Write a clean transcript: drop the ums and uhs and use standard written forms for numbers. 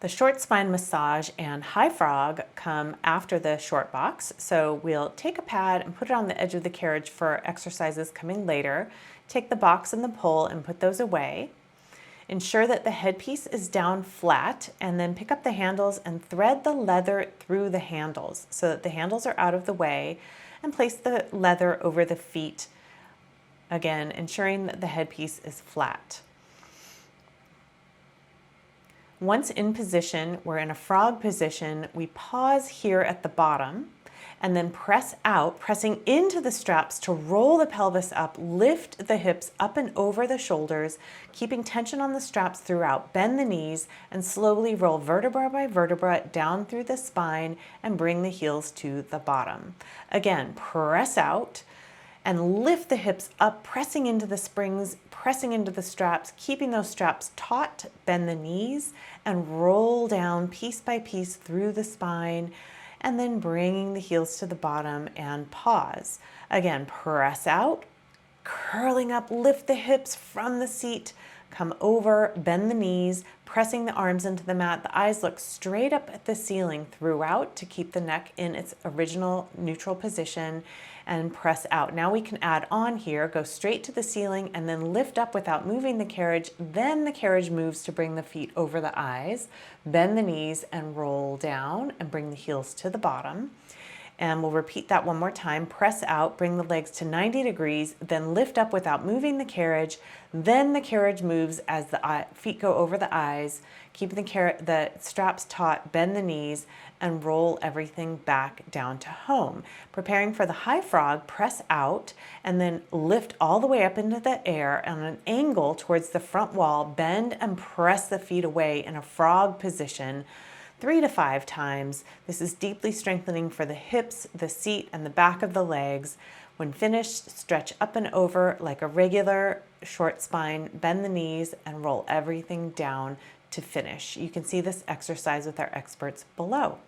The short spine massage and high frog come after the short box. So we'll take a pad and put it on the edge of the carriage for exercises coming later. Take the box and the pole and put those away. Ensure that the headpiece is down flat, and then pick up the handles and thread the leather through the handles so that the handles are out of the way, and place the leather over the feet. Again, ensuring that the headpiece is flat. Once in position, we're in a frog position. We pause here at the bottom and then press out, pressing into the straps to roll the pelvis up, lift the hips up and over the shoulders, keeping tension on the straps throughout. Bend the knees and slowly roll vertebra by vertebra down through the spine and bring the heels to the bottom. Again, press out and lift the hips up, pressing into the springs, pressing into the straps, keeping those straps taut. Bend the knees and roll down piece by piece through the spine, and then bringing the heels to the bottom and pause. Again, press out, curling up, lift the hips from the seat, come over, bend the knees, pressing the arms into the mat. The eyes look straight up at the ceiling throughout to keep the neck in its original neutral position, and press out. Now we can add on here, go straight to the ceiling and then lift up without moving the carriage. Then the carriage moves to bring the feet over the eyes, bend the knees and roll down and bring the heels to the bottom. And we'll repeat that one more time. Press out, bring the legs to 90 degrees, then lift up without moving the carriage. Then the carriage moves as the feet go over the eyes, keeping the straps taut, bend the knees, and roll everything back down to home. Preparing for the high frog, press out and then lift all the way up into the air on an angle towards the front wall. Bend and press the feet away in a frog position 3 to 5 times. This is deeply strengthening for the hips, the seat, and the back of the legs. When finished, stretch up and over like a regular short spine, bend the knees, and roll everything down to finish. You can see this exercise with our experts below.